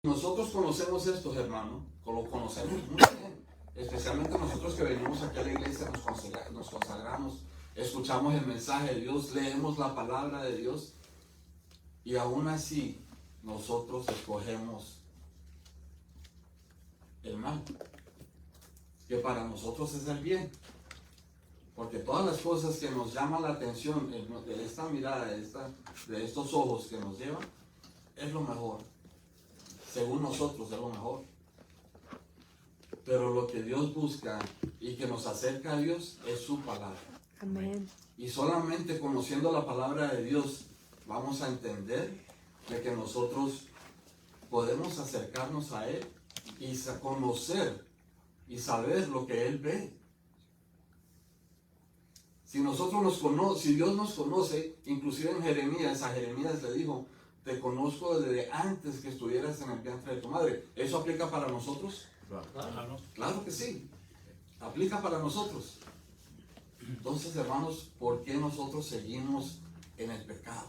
Nosotros conocemos estos, hermano, lo conocemos muy bien, especialmente nosotros que venimos aquí a la iglesia, nos consagramos, escuchamos el mensaje de Dios, leemos la palabra de Dios, y aún así nosotros escogemos el mal, que para nosotros es el bien, porque todas las cosas que nos llaman la atención de esta mirada, de estos ojos que nos llevan, es lo mejor. Según nosotros es lo mejor. Pero lo que Dios busca y que nos acerca a Dios es su palabra. Amén. Y solamente conociendo la palabra de Dios vamos a entender de que nosotros podemos acercarnos a Él y conocer y saber lo que Él ve. Si si Dios nos conoce, inclusive en Jeremías, a Jeremías le dijo: te conozco desde antes que estuvieras en el vientre de tu madre. ¿Eso aplica para nosotros? Claro que sí. Aplica para nosotros. Entonces, hermanos, ¿por qué nosotros seguimos en el pecado?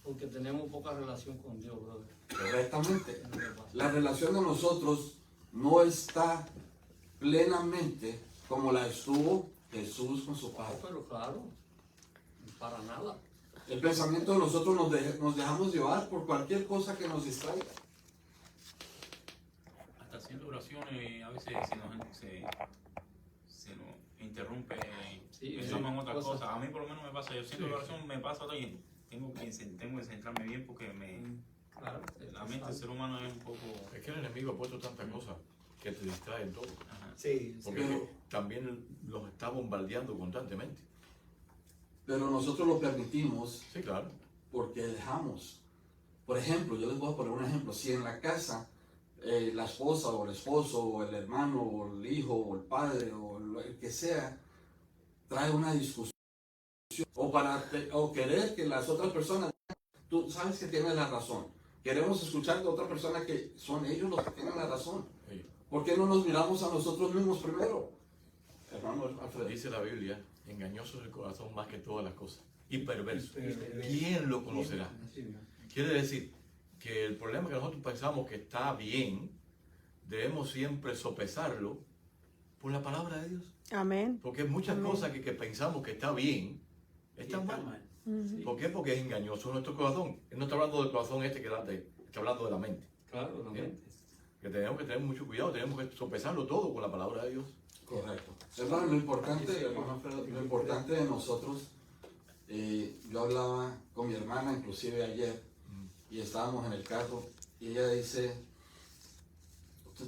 Porque tenemos poca relación con Dios, brother. Correctamente. La relación de nosotros no está plenamente como la estuvo Jesús con su Padre. Pero claro, para nada. El pensamiento de nosotros nos dejamos llevar por cualquier cosa que nos distraiga. Hasta haciendo oraciones, a veces se nos interrumpe, pensamos en otra cosa. A mí por lo menos me pasa, yo siento la oración, me pasa todo y tengo que centrarme bien porque Claro, la mente del ser humano es un poco... Es que el enemigo ha puesto tantas cosas que te distraen todo. Ajá. Sí, Porque también los está bombardeando constantemente. Pero nosotros lo permitimos Sí, claro. porque dejamos. Por ejemplo, yo les voy a poner un ejemplo. Si en la casa la esposa o el esposo o el hermano o el hijo o el padre o el que sea trae una discusión o querer que las otras personas, tú sabes que tienes la razón, queremos escuchar de otra persona que son ellos los que tienen la razón. Sí. ¿Por qué no nos miramos a nosotros mismos primero? Hermano Alfredo. Dice la Biblia, engañoso es el corazón más que todas las cosas. Y perverso. ¿Quién lo conocerá? Quiere decir que el problema que nosotros pensamos que está bien, debemos siempre sopesarlo por la palabra de Dios. Amén. Porque muchas Amén. cosas que pensamos que está bien, están mal. ¿Por qué? Porque es engañoso nuestro corazón. Él no está hablando del corazón este que está hablando de la mente. Claro, la mente. Que tenemos que tener mucho cuidado, tenemos que sopesarlo todo con la palabra de Dios. Correcto. Hermano, lo importante, hermano Alfredo, lo importante de nosotros, yo hablaba con mi hermana inclusive ayer y estábamos en el carro y ella dice,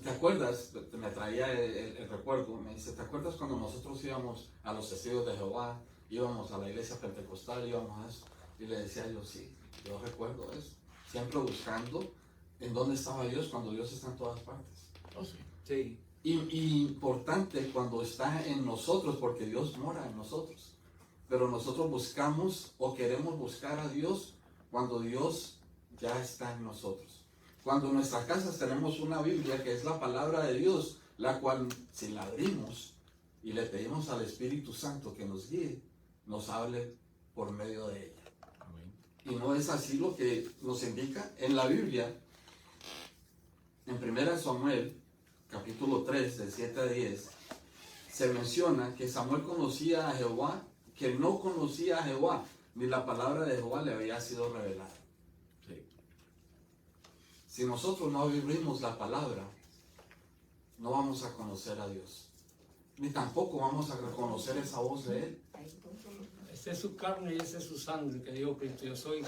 ¿te acuerdas? Me traía el recuerdo, me dice, ¿te acuerdas cuando nosotros íbamos a los testigos de Jehová, íbamos a la iglesia pentecostal, íbamos a eso? Y le decía yo, sí, yo recuerdo eso, siempre buscando en dónde estaba Dios cuando Dios está en todas partes. Oh, sí. Sí. Y importante cuando está en nosotros, porque Dios mora en nosotros. Pero nosotros buscamos o queremos buscar a Dios cuando Dios ya está en nosotros. Cuando en nuestras casas tenemos una Biblia que es la palabra de Dios, la cual si la abrimos y le pedimos al Espíritu Santo que nos guíe, nos hable por medio de ella. Amén. Y no es así lo que nos indica en la Biblia. En 1 Samuel, capítulo 3, de 7 a 10, se menciona que Samuel conocía a Jehová, que no conocía a Jehová, ni la palabra de Jehová le había sido revelada. Sí. Si nosotros no vivimos la palabra, no vamos a conocer a Dios, ni tampoco vamos a reconocer esa voz de Él. Esa es su carne y esa es su sangre que dijo Cristo. Yo soy,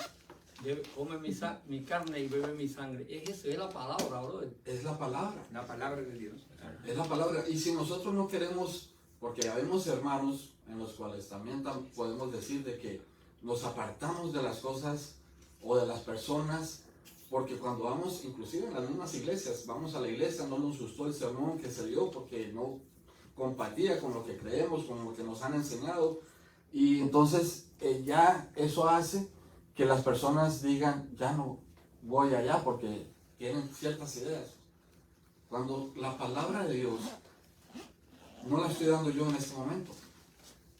come mi carne y bebe mi sangre. Es la palabra, brother. Es la palabra. La palabra de Dios. Es la palabra. Y si nosotros no queremos, porque habemos hermanos en los cuales también podemos decir de que nos apartamos de las cosas o de las personas, porque cuando vamos, inclusive en las mismas iglesias, vamos a la iglesia, no nos gustó el sermón que se dio porque no compatía con lo que creemos, con lo que nos han enseñado, y entonces ya eso hace que las personas digan, ya no voy allá porque tienen ciertas ideas. Cuando la palabra de Dios no la estoy dando yo en este momento.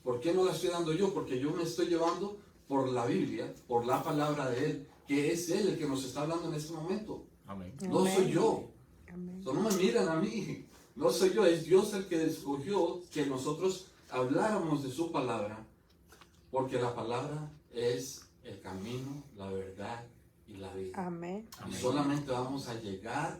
¿Por qué no la estoy dando yo? Porque yo me estoy llevando por la Biblia, por la palabra de Él, que es Él el que nos está hablando en este momento. Amén. No soy yo. Amén. No me miren a mí. No soy yo, es Dios el que escogió que nosotros habláramos de su palabra, porque la palabra es el camino, la verdad y la vida. Amén. Y solamente vamos a llegar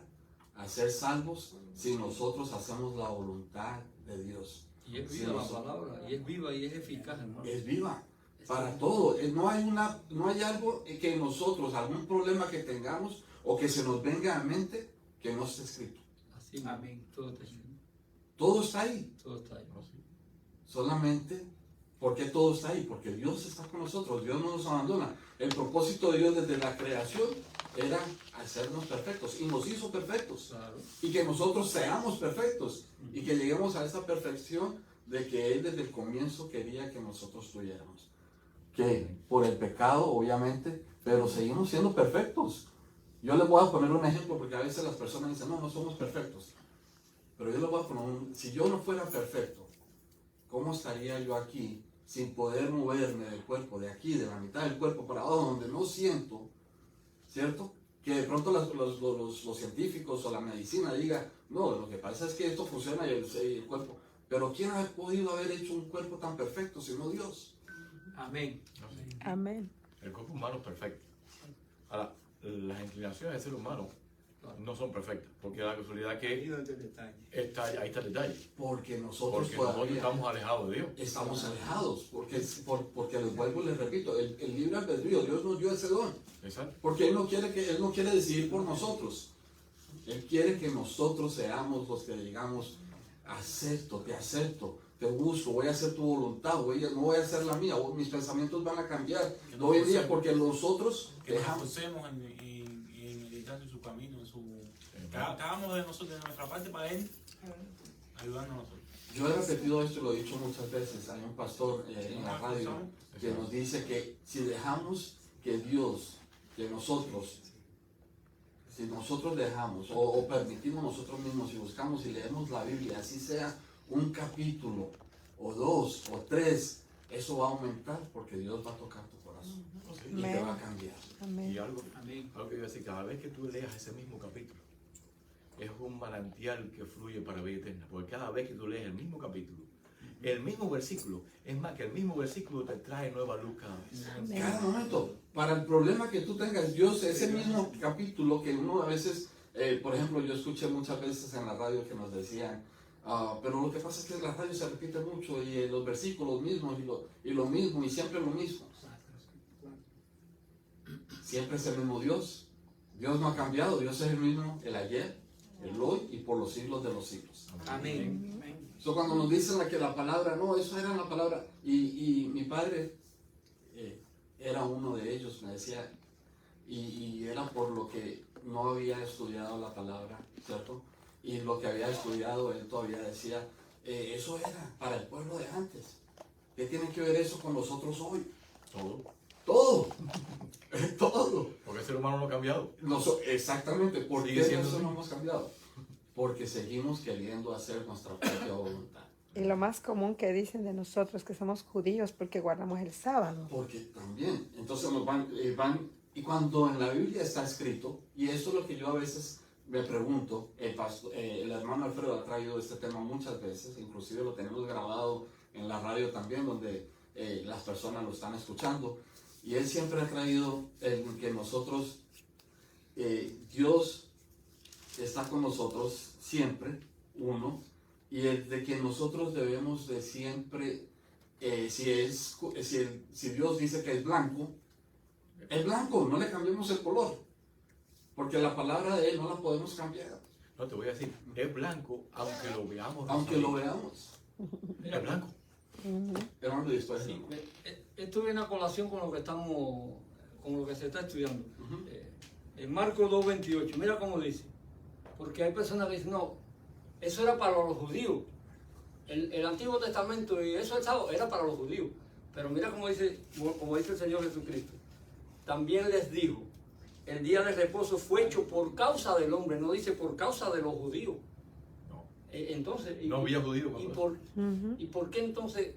a ser salvos si nosotros hacemos la voluntad de Dios. Y es Sí, viva la nosotros- palabra, y es viva y es eficaz, hermano. Es viva para todo. No hay algo que nosotros, algún problema que tengamos o que se nos venga a mente que no esté escrito. Así, amén. Todo está escrito. Todo está ahí. Todo está ahí. No, sí. Solamente, ¿por qué todo está ahí? Porque Dios está con nosotros, Dios no nos abandona. El propósito de Dios desde la creación era hacernos perfectos y nos hizo perfectos. Claro. Y que nosotros seamos perfectos y que lleguemos a esa perfección de que Él desde el comienzo quería que nosotros tuviéramos. Que por el pecado, obviamente, pero seguimos siendo perfectos. Yo les voy a poner un ejemplo porque a veces las personas dicen, no, no somos perfectos. Pero yo les voy a poner si yo no fuera perfecto, ¿cómo estaría yo aquí sin poder moverme del cuerpo, de aquí, de la mitad del cuerpo para abajo, donde no siento, ¿cierto? Que de pronto los científicos o la medicina diga, no, lo que pasa es que esto funciona y el cuerpo. Pero ¿quién ha podido haber hecho un cuerpo tan perfecto sino Dios? Amén. No, sí. Amén. El cuerpo humano es perfecto. Ahora, las inclinaciones del ser humano no son perfectas, porque la casualidad que Ahí donde el detalle. está, ahí está el detalle. Porque nosotros Porque nosotros todavía estamos alejados de Dios. estamos alejados. Porque les vuelvo y les repito, el libre albedrío, Dios nos dio ese don. Exacto. Porque Él no quiere decidir por nosotros. Él quiere que nosotros seamos los que digamos, acepto, te busco, voy a hacer tu voluntad, no voy a hacer la mía, mis pensamientos van a cambiar hoy en día porque nosotros Que nos dejamos. esforcemos en meditar en su camino, en su... Que hagamos de nosotros, de nuestra parte para Él, ayudando a nosotros. Yo he repetido esto y lo he dicho muchas veces. Hay un pastor en la radio que nos dice que si dejamos que Dios, que nosotros, si nosotros dejamos o permitimos nosotros mismos y buscamos y leemos la Biblia, así sea un capítulo o 2 o 3, eso va a aumentar porque Dios va a tocar tu corazón y te va a cambiar. Y Amén. algo, Amén. algo que iba a decir, cada vez que tú leas ese mismo capítulo, es un manantial que fluye para vida eterna. Porque cada vez que tú lees el mismo capítulo, el mismo versículo, es más que el mismo versículo te trae nueva luz cada vez. Amén. Cada momento, para el problema que tú tengas, Dios, ese mismo capítulo que uno a veces, por ejemplo, yo escuché muchas veces en la radio que nos decían, pero lo que pasa es que la radio se repite mucho y los versículos mismos y lo mismo y siempre lo mismo. Siempre es el mismo Dios. Dios no ha cambiado, Dios es el mismo, el ayer, el hoy y por los siglos de los siglos. Amén. Cuando nos dicen que la palabra, no, eso era la palabra. Y mi padre era uno de ellos, me decía, y era por lo que no había estudiado la palabra, ¿cierto? Y lo que había estudiado, él todavía decía, eso era para el pueblo de antes. ¿Qué tiene que ver eso con nosotros hoy? Todo. Todo. Todo. Porque el ser humano no ha cambiado. Exactamente. ¿Por Sigue qué siendo eso así. no hemos cambiado? Porque seguimos queriendo hacer nuestra propia voluntad. Y lo más común que dicen de nosotros que somos judíos porque guardamos el sábado. Porque también, entonces nos van, y cuando en la Biblia está escrito, y eso es lo que yo a veces me pregunto, el hermano Alfredo ha traído este tema muchas veces, inclusive lo tenemos grabado en la radio también, donde las personas lo están escuchando, y él siempre ha traído el que nosotros, Dios está con nosotros siempre, uno, y el de que nosotros debemos de siempre, si Dios dice que es blanco, no le cambiemos el color, porque la palabra de Él no la podemos cambiar, No, te voy a decir, es blanco aunque lo veamos. aunque lo veamos. Es blanco. Hermano, después. Sí, esto viene a colación con lo que se está estudiando. Ujú. En Marcos 2:28, mira cómo dice. Porque hay personas que dicen, no, eso era para los judíos. El Antiguo Testamento y eso era para los judíos. Pero mira cómo dice el Señor Jesucristo. También les dijo, el día de reposo fue hecho por causa del hombre, no dice por causa de los judíos. No. Entonces, No había judío cuando ¿y por qué entonces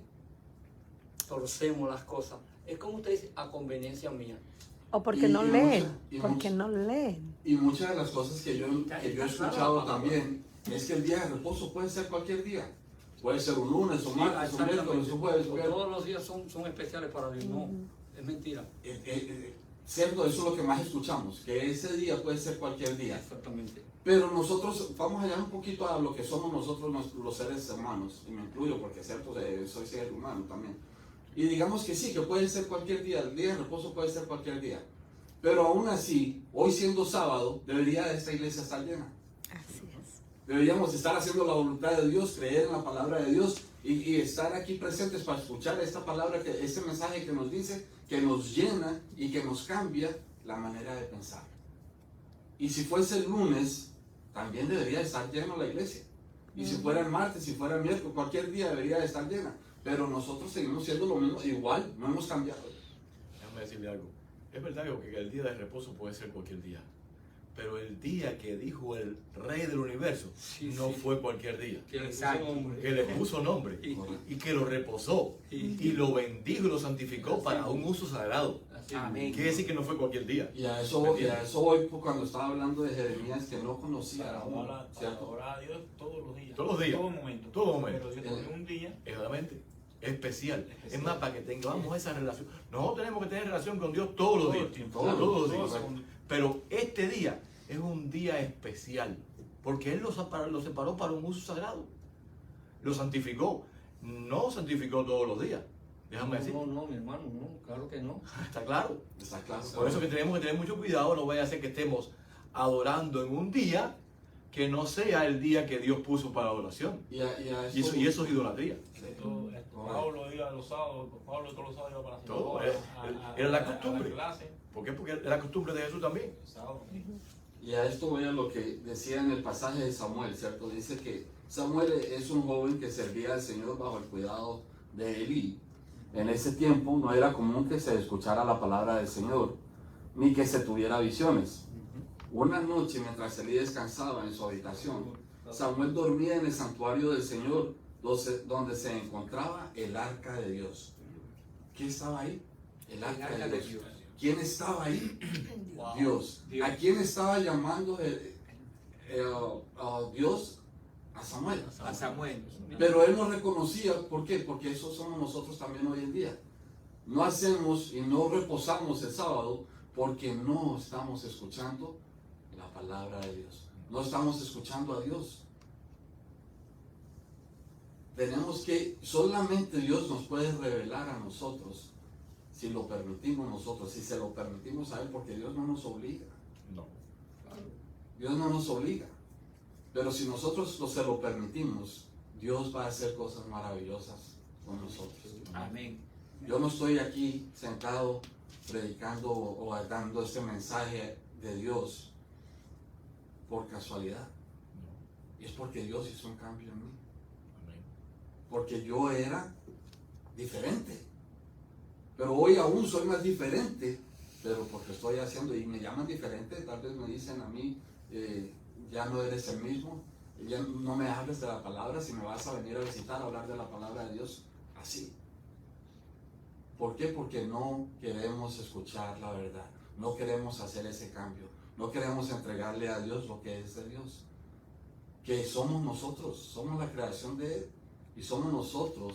torcemos las cosas? Es como usted dice, a conveniencia mía. O porque Y- no y leen. mucha- y Porque mucha- no leen. Y muchas de las cosas que yo he escuchado también es que el día de reposo puede ser cualquier día. Puede ser un lunes, un Sí, martes, un miércoles, un jueves. Porque todos los días son especiales para Dios. No, es mentira. Cierto, eso es lo que más escuchamos, que ese día puede ser cualquier día. Exactamente. Pero nosotros, vamos allá un poquito a lo que somos nosotros los seres humanos, y me incluyo porque cierto, soy ser humano también. Y digamos que sí, que puede ser cualquier día, el día de reposo puede ser cualquier día. Pero aún así, hoy siendo sábado, debería esta iglesia estar llena. Así es. Deberíamos estar haciendo la voluntad de Dios, creer en la palabra de Dios y estar aquí presentes para escuchar esta palabra, este mensaje que nos dice, que nos llena y que nos cambia la manera de pensar. Y si fuese el lunes, también debería estar llena la iglesia. Y si fuera el martes, si fuera el miércoles, cualquier día debería estar llena. Pero nosotros seguimos siendo lo mismo, igual, no hemos cambiado. Déjame decirle algo. Es verdad que el día de reposo puede ser cualquier día. Pero el día que dijo el Rey del Universo Sí, no sí. fue cualquier día. Que le puso Exacto. nombre. Que le puso nombre Sí. y que lo reposó y lo bendijo y lo santificó para un uso sagrado. Así. Amén. Quiere decir que no fue cualquier día. Y a eso voy cuando estaba hablando de Jeremías, que no conocía Para aún, adorar, para ¿cierto? adorar a Dios todos los días. Todos los días. Todo momento. Todo momento. Pero Dios tiene un día. Exactamente. Especial. Es más, para que tengamos esa relación. Nosotros tenemos que tener relación con Dios todos los días. Todos los días. Pero este día es un día especial. Porque Él lo separó para un uso sagrado. Lo santificó. No santificó todos los días. Déjame decir. No, mi hermano, no, claro que no. Está claro. Está claro. Por eso que tenemos que tener mucho cuidado. No vaya a ser que estemos adorando en un día que no sea el día que Dios puso para adoración. Y Y eso es idolatría. Pablo iba los sábados, Pablo todos los sábados iba para la Todo, sinagoga, era la a costumbre. clase. ¿Por qué? Porque era la costumbre de Jesús también. Sábado, sí. Y a esto voy a lo que decía en el pasaje de Samuel, ¿cierto? Dice que Samuel es un joven que servía al Señor bajo el cuidado de Elí. En ese tiempo no era común que se escuchara la palabra del Señor, ni que se tuviera visiones. Una noche, mientras Elí descansaba en su habitación, Samuel dormía en el santuario del Señor, donde se encontraba el arca de Dios. ¿Quién estaba ahí? El arca de Dios. ¿Quién estaba ahí? Dios. ¿A quién estaba llamando Dios? A Samuel. A Samuel. Pero él no reconocía, ¿por qué? Porque eso somos nosotros también hoy en día. No hacemos y no reposamos el sábado porque no estamos escuchando la palabra de Dios. No estamos escuchando a Dios. Tenemos que, solamente Dios nos puede revelar a nosotros, si lo permitimos nosotros, si se lo permitimos a Él, porque Dios no nos obliga. No. Dios no nos obliga. Pero si nosotros se lo permitimos, Dios va a hacer cosas maravillosas con nosotros. Amén. Yo no estoy aquí sentado predicando o dando este mensaje de Dios por casualidad. Y es porque Dios hizo un cambio en mí. Amén. Porque yo era diferente. Pero hoy aún soy más diferente, pero porque estoy haciendo, y me llaman diferente, tal vez me dicen a mí, ya no eres el mismo, ya no me hables de la palabra, si me vas a venir a visitar, a hablar de la palabra de Dios, así. ¿Por qué? Porque no queremos escuchar la verdad, no queremos hacer ese cambio, no queremos entregarle a Dios lo que es de Dios, que somos nosotros, somos la creación de Él, y somos nosotros,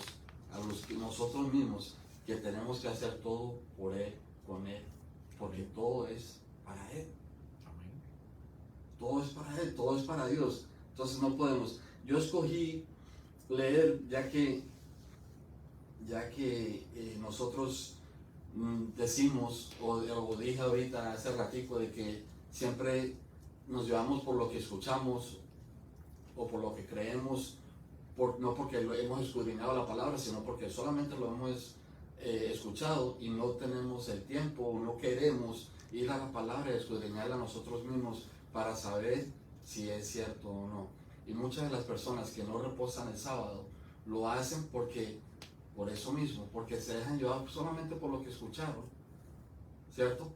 nosotros mismos, que tenemos que hacer todo por Él, con Él, porque todo es para Él. Amén. Todo es para Él, todo es para Dios. Entonces no podemos. Yo escogí leer, ya que nosotros decimos, o dije ahorita hace ratico, de que siempre nos llevamos por lo que escuchamos o por lo que creemos, no porque lo hemos escudriñado la palabra, sino porque solamente lo hemos escuchado y no tenemos el tiempo o no queremos ir a la palabra y escudriñarla nosotros mismos para saber si es cierto o no. Y muchas de las personas que no reposan el sábado lo hacen por eso mismo, porque se dejan llevar solamente por lo que escucharon, ¿cierto?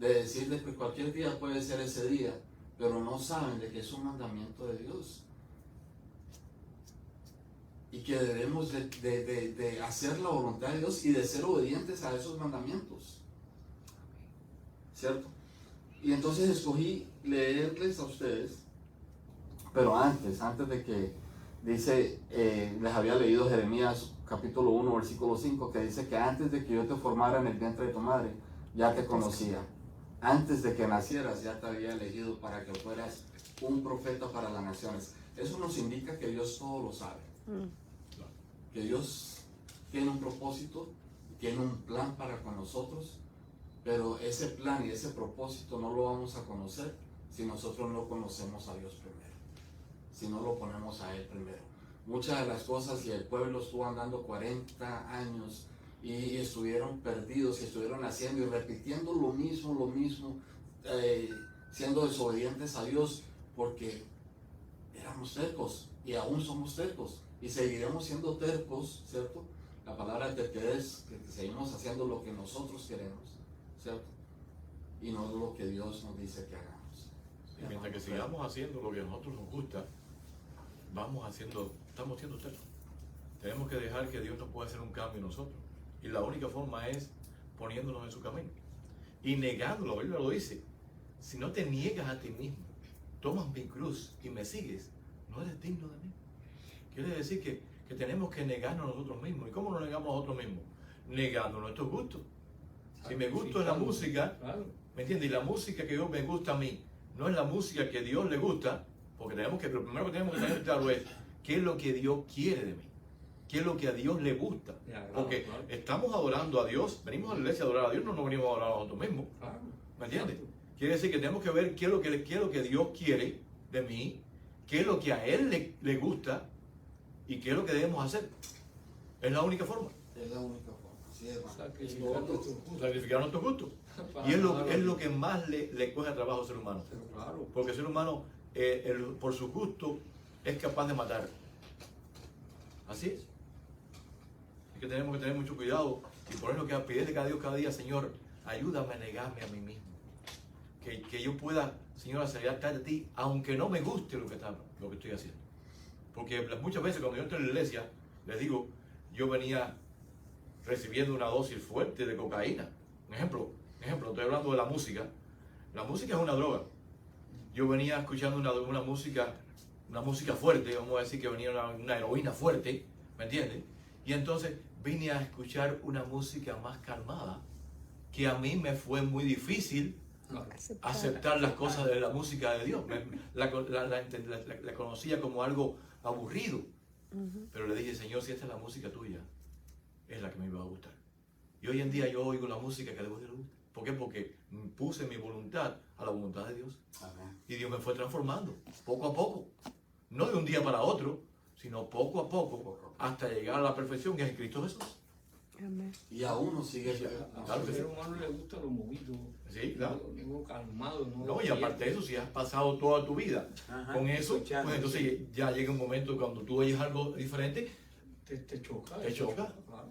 De decir de que cualquier día puede ser ese día, pero no saben de que es un mandamiento de Dios. Y que debemos de hacer la voluntad de Dios y de ser obedientes a esos mandamientos. ¿cierto? Y entonces escogí leerles a ustedes, pero antes de que dice, les había leído Jeremías capítulo 1, versículo 5, que dice que antes de que yo te formara en el vientre de tu madre, ya te conocía. Antes de que nacieras, ya te había elegido para que fueras un profeta para las naciones. Eso nos indica que Dios todo lo sabe. Que Dios tiene un propósito, tiene un plan para con nosotros, pero ese plan y ese propósito no lo vamos a conocer si nosotros no conocemos a Dios primero, si no lo ponemos a Él primero. Muchas de las cosas, y el pueblo estuvo andando 40 años y estuvieron perdidos y estuvieron haciendo y repitiendo lo mismo, siendo desobedientes a Dios porque éramos tercos y aún somos tercos y seguiremos siendo tercos, ¿cierto? La palabra terquedad es que seguimos haciendo lo que nosotros queremos, ¿cierto? Y no lo que Dios nos dice que hagamos. Y mientras que sigamos haciendo lo que a nosotros nos gusta, estamos siendo tercos. Tenemos que dejar que Dios nos pueda hacer un cambio en nosotros. Y la única forma es poniéndonos en su camino. Y negándolo, la Biblia lo dice. Si no te niegas a ti mismo, tomas mi cruz y me sigues, no eres digno de mí. Quiere decir que tenemos que negarnos a nosotros mismos. ¿Y cómo nos negamos a nosotros mismos? Negando nuestros gustos. Si me gusta la música, ¿me entiendes? Y la música que Dios me gusta a mí no es la música que Dios le gusta, porque lo primero que tenemos que tener claro es qué es lo que Dios quiere de mí, qué es lo que a Dios le gusta. Porque estamos adorando a Dios, venimos a la iglesia a adorar a Dios, no nos venimos a adorar a nosotros mismos. ¿Me entiendes? Quiere decir que tenemos que ver qué es lo que Dios quiere de mí, qué es lo que a Él le gusta y qué es lo que debemos hacer. Es la única forma. Es la única forma, sí, hermano. Sacrificar nuestros gustos. Y es lo que más le cuesta trabajo al ser humano. Porque el ser humano, por su gusto, es capaz de matar. Así es. Es que tenemos que tener mucho cuidado y ponerlo que pedirle cada día, Señor, ayúdame a negarme a mí mismo. Que yo pueda, Señor, acercarte a ti, aunque no me guste lo que estoy haciendo. Porque muchas veces cuando yo entro en la iglesia, les digo, yo venía recibiendo una dosis fuerte de cocaína. Un ejemplo, estoy hablando de la música. La música es una droga. Yo venía escuchando una música fuerte, vamos a decir que venía una heroína fuerte, ¿me entiendes? Y entonces vine a escuchar una música más calmada, que a mí me fue muy difícil aceptar las cosas de la música de Dios. La conocía como algo aburrido, pero le dije, Señor, si esta es la música tuya, es la que me iba a gustar. Y hoy en día yo oigo la música que a Dios le gusta. ¿Por qué? Porque puse mi voluntad a la voluntad de Dios. Amén. Y Dios me fue transformando, poco a poco. No de un día para otro, sino poco a poco, hasta llegar a la perfección que es en Cristo Jesús. Amén. Y aún nos sigue. Al ser humano le gusta lo movido, Sí, claro. lo calmado. No, y aparte de eso, si has pasado toda tu vida con eso, pues entonces ya llega un momento cuando tú oyes algo diferente, te choca. te choca. Claro.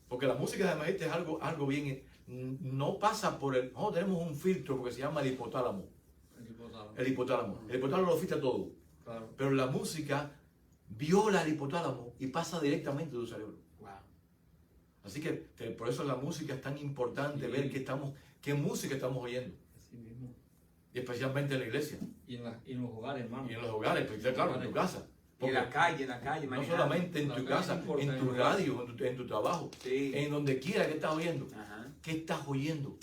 Porque la música de maestro es algo bien, no pasa por el, no, tenemos un filtro porque se llama el hipotálamo. El hipotálamo lo filtra todo. Claro. Pero la música viola el hipotálamo y pasa directamente a tu cerebro. Wow. Así que por eso la música es tan importante, ver qué música estamos oyendo. Así mismo. Y especialmente en la iglesia. Y en los hogares, hermano. Y en los hogares, pues, claro, en tu casa. Y en la calle, No manejando. solamente en La tu calle casa, importa, en tu radio, en tu trabajo, Sí. en donde quiera que estás oyendo. Ajá. ¿Qué estás oyendo?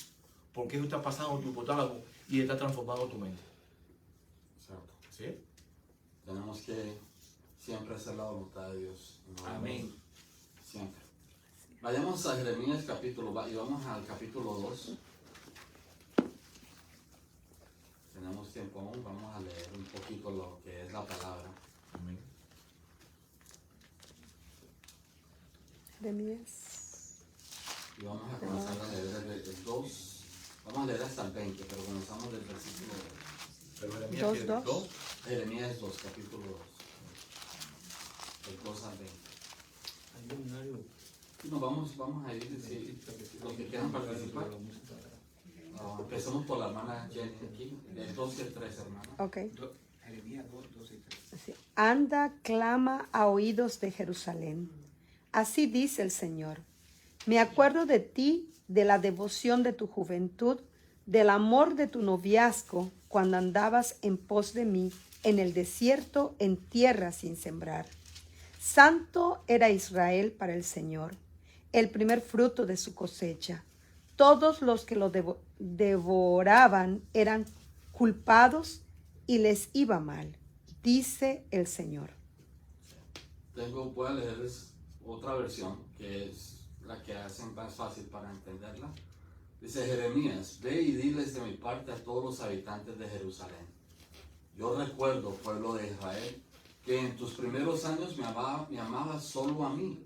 Porque eso está pasando tu hipotálamo y está transformando tu mente. Exacto. ¿Sí? Tenemos que siempre hacer la voluntad de Dios. ¿No? Amén. Siempre. Vayamos a Jeremías y vamos al capítulo 2. Tenemos tiempo aún, vamos a leer un poquito lo que es la palabra. Amén. Jeremías. Y vamos a comenzar a leer el 2. Vamos a leer hasta el 20, pero comenzamos del versículo Pero Jeremías, Dos, ¿qué? dos. 2. Jeremías 2, capítulo 2. El 2 al 20. Hay un horario. Y nos vamos a ir, si los que quieran participar. Empezamos por la hermana Jenny aquí, del 2 y el 3, hermana. Ok. Jeremías 2, 2 y 3. Así. Anda, clama a oídos de Jerusalén. Así dice el Señor. Me acuerdo de ti, de la devoción de tu juventud, del amor de tu noviazgo cuando andabas en pos de mí en el desierto en tierra sin sembrar. Santo era Israel para el Señor, el primer fruto de su cosecha. Todos los que lo devoraban eran culpados y les iba mal, dice el Señor. Voy a leerles otra versión, que es la que hacen más fácil para entenderla. Dice Jeremías: ve y diles de mi parte a todos los habitantes de Jerusalén. Yo recuerdo, pueblo de Israel, que en tus primeros años me amabas solo a mí.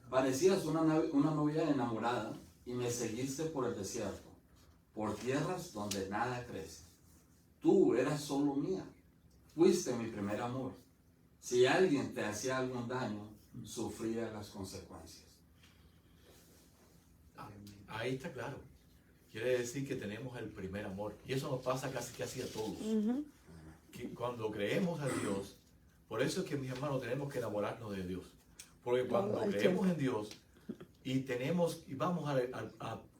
Parecías una novia enamorada y me seguiste por el desierto, por tierras donde nada crece. Tú eras solo mía, fuiste mi primer amor. Si alguien te hacía algún daño, sufría las consecuencias. Ahí está claro. Quiere decir que tenemos el primer amor. Y eso nos pasa casi a todos. Que cuando creemos a Dios, por eso es que, mis hermanos, tenemos que enamorarnos de Dios. Porque cuando creemos en Dios y vamos a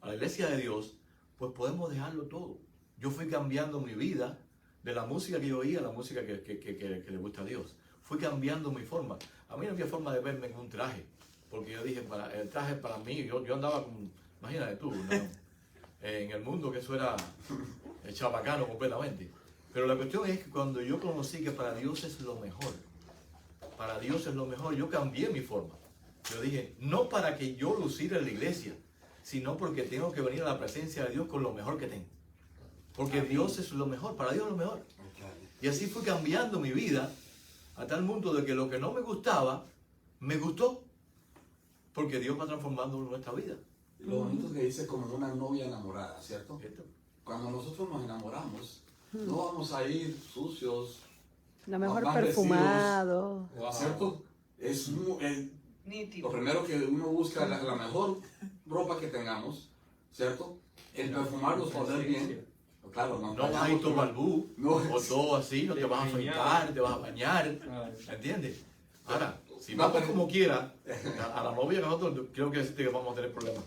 la iglesia de Dios, pues podemos dejarlo todo. Yo fui cambiando mi vida de la música que yo oía a la música que le gusta a Dios. Fui cambiando mi forma. A mí no había forma de verme en un traje, porque yo dije, el traje para mí, yo andaba con, imagínate tú, ¿no? En el mundo que eso era chabacano completamente. Pero la cuestión es que cuando yo conocí que para Dios es lo mejor, yo cambié mi forma. Yo dije, no para que yo luciera en la iglesia, sino porque tengo que venir a la presencia de Dios con lo mejor que tengo. Porque Dios es lo mejor, para Dios es lo mejor. Y así fui cambiando mi vida a tal punto de que lo que no me gustaba, me gustó. Porque Dios va transformando nuestra vida. Lo bonito es que dice como una novia enamorada, ¿cierto? ¿Cierto? Cuando nosotros nos enamoramos, no vamos a ir sucios, Lo mejor van perfumado. ¿cierto? Es lo Nítido. primero que uno busca, la mejor ropa que tengamos, ¿cierto? El perfumarnos, poner bien. Claro, No vas a ir todo balbú, No. o todo así, no te vas a afeitar, te vas a bañar, ¿entiendes? Ahora, si vamos como quiera, a la novia nosotros creo que decirte que vamos a tener problemas.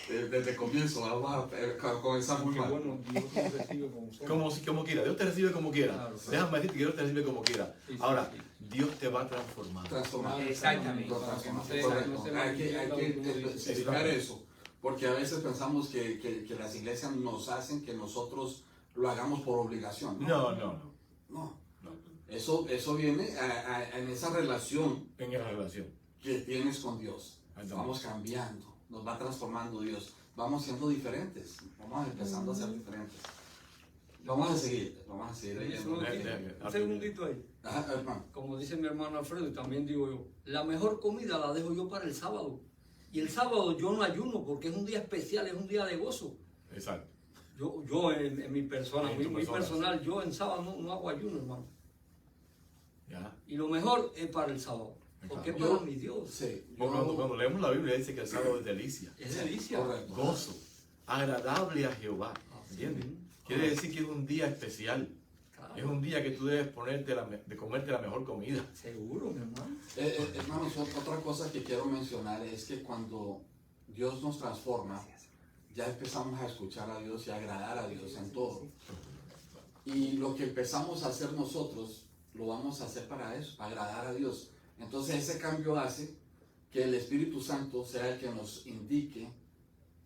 Desde el comienzo, vamos a comenzar muy Qué mal. bueno, Dios te recibe como somos. Como quiera, Dios te recibe como quiera. Claro, claro. Déjame decirte que Dios te recibe como quiera. Sí, sí, Ahora, sí. Dios te va a transformar. Transformar. Exactamente. Correcto. No se Hay que malinterpreta. especificar eso, porque a veces pensamos que las iglesias nos hacen que nosotros lo hagamos por obligación. No. No. Eso viene en esa relación En la relación. que tienes con Dios. Ahí está. Vamos cambiando, nos va transformando Dios. Vamos siendo diferentes, vamos empezando a ser diferentes. Vamos a seguir leyendo. Un segundito ahí. Ajá, hermano. Como dice mi hermano Alfredo, y también digo yo, la mejor comida la dejo yo para el sábado. Y el sábado yo no ayuno porque es un día especial, es un día de gozo. Exacto. Yo en mi persona, En tu mi persona, personal, yo en sábado no hago ayuno, hermano. Ya. Y lo mejor es para el sábado. Porque es Yo- para mi Dios. Sí, Porque cuando leemos la Biblia dice que el sábado es delicia, Es delicia. correcto. gozo, agradable a Jehová. ¿Entiendes? Quiere decir que es un día especial. Claro. Es un día que tú debes de comerte la mejor comida. Seguro, mi hermano. Hermanos, otra cosa que quiero mencionar es que cuando Dios nos transforma, ya empezamos a escuchar a Dios y a agradar a Dios en todo. Y lo que empezamos a hacer nosotros, lo vamos a hacer para eso, para agradar a Dios. Entonces ese cambio hace que el Espíritu Santo sea el que nos indique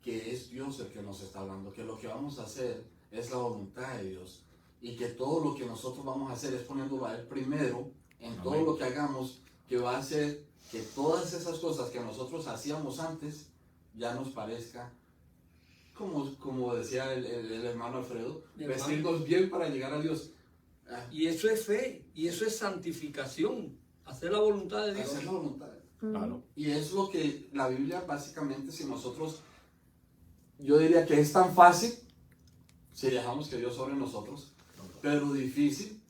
que es Dios el que nos está hablando, que lo que vamos a hacer es la voluntad de Dios y que todo lo que nosotros vamos a hacer es poniéndolo a Él primero en todo Amén. lo que hagamos, que va a hacer que todas esas cosas que nosotros hacíamos antes ya nos parezca, como decía el hermano Alfredo, Mi hermano. vestirnos bien para llegar a Dios. Y eso es fe, y eso es santificación. Hacer la voluntad de Dios. Hacer la voluntad. Claro. Y es lo que la Biblia básicamente, si nosotros, yo diría que es tan fácil, si dejamos que Dios sobre nosotros, pero difícil,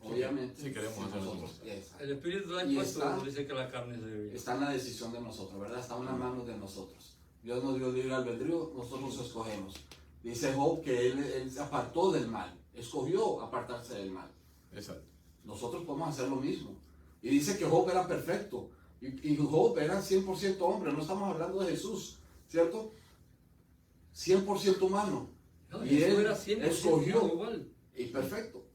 obviamente, si queremos si hacer nosotros. nosotros. Exacto. El Espíritu da Y impuesto está- dice que la carne se debe. Está en la decisión de nosotros, ¿verdad? Está en las manos de nosotros. Dios nos dio libre albedrío, nosotros escogemos. Dice Job que él se apartó del mal, escogió apartarse del mal. Exacto. Nosotros podemos hacer lo mismo. Y dice que Job era perfecto. Y Job era 100% hombre, no estamos hablando de Jesús, ¿cierto? 100% humano. No, Y Jesús él era 100% escogió, igual. y perfecto.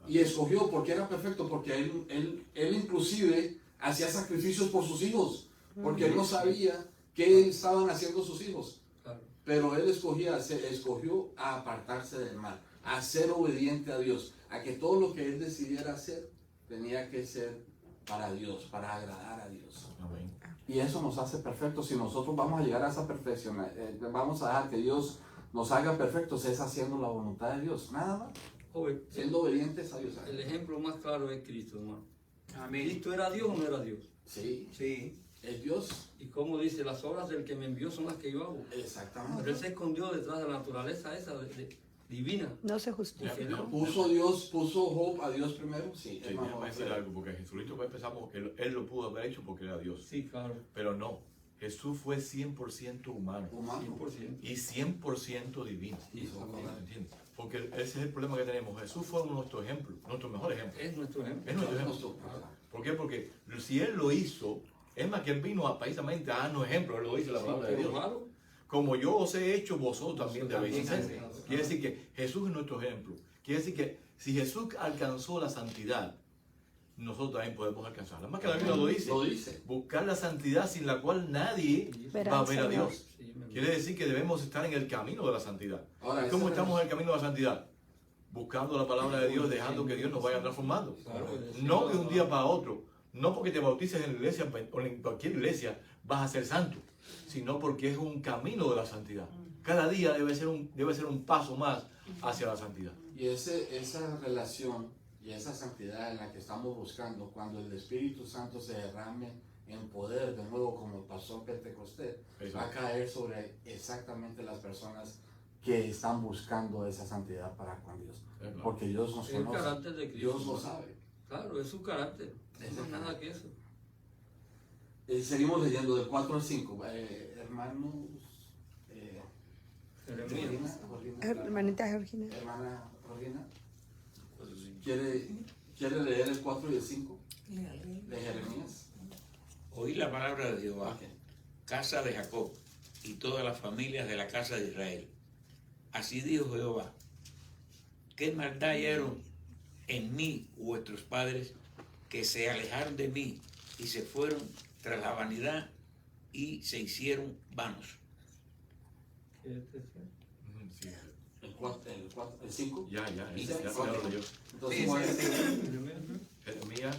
Y escogió porque era perfecto, porque él inclusive hacía sacrificios por sus hijos, porque él no sabía qué estaban haciendo sus hijos. Claro. Pero él escogió a apartarse del mal, a ser obediente a Dios, a que todo lo que él decidiera hacer tenía que ser para Dios, para agradar a Dios. Amén. Y eso nos hace perfectos. Si nosotros vamos a llegar a esa perfección, vamos a dejar que Dios nos haga perfectos, es haciendo la voluntad de Dios, nada más, Joven, siendo obedientes a Dios. el ejemplo más claro es Cristo, hermano. Amén. ¿Cristo era Dios o no era Dios? Sí, Sí. es Dios, Y como dice, las obras del que me envió son las que yo hago. exactamente. Pero él se escondió detrás de la naturaleza esa divina. No se justifica. No, Puso Job a Dios primero, sí, Sí, hermano. déjame decir algo, porque Jesucristo pues, pensamos que él lo pudo haber hecho porque era Dios. Sí, claro. Pero no, Jesús fue 100% humano Humano. 100%. y 100% divino. Sí, eso es correcto. ¿Entiendes? Porque ese es el problema que tenemos. Jesús fue nuestro ejemplo, nuestro mejor ejemplo. Es nuestro ejemplo. Es nuestro ejemplo. ¿Por qué? Porque si Él lo hizo, es más que Él vino precisamente a darnos ejemplo. Él lo hizo la Sí, palabra de pero Dios. claro, Como yo os he hecho, vosotros también debéis también hacer. hacen. Quiere decir que Jesús es nuestro ejemplo. Quiere decir que si Jesús alcanzó la santidad, nosotros también podemos alcanzarla. Más que la Biblia lo dice. Lo dice. Buscar la santidad sin la cual nadie Verá va a al ver a Señor. Dios. sí, me Quiere decir que debemos estar en el camino de la santidad. Ahora, ¿Cómo esa- estamos en el camino de la santidad? Buscando la palabra de Dios, dejando que Dios nos vaya transformando. Claro, No de un día para otro. No porque te bautices en la iglesia o en cualquier iglesia vas a ser santo, sino porque es un camino de la santidad. Cada día debe ser un paso más hacia la santidad. Y esa relación y esa santidad en la que estamos buscando, cuando el Espíritu Santo se derrame en poder de nuevo como pasó en Pentecostés, va a Exacto. caer sobre exactamente las personas que están buscando esa santidad para con Dios. Porque Dios nos Es el conoce, carácter de Cristo. Dios lo sabe. Claro, es su carácter. No es nada que eso. Seguimos leyendo del 4 al 5. Hermanos, Jeremías. Hermanita Georgina. hermana Rodina, ¿quiere leer el 4 y el 5 de Jeremías? Oí la palabra de Jehová, Ok. casa de Jacob, y todas las familias de la casa de Israel. Así dijo Jehová, ¿qué maldad hallaron en mí vuestros padres, que se alejaron de mí y se fueron tras la vanidad y se hicieron vanos? Ujú, sí. El 5. Ya lo leyó. Entonces, Sí, ¿cuál sí, es? sí. Jeremías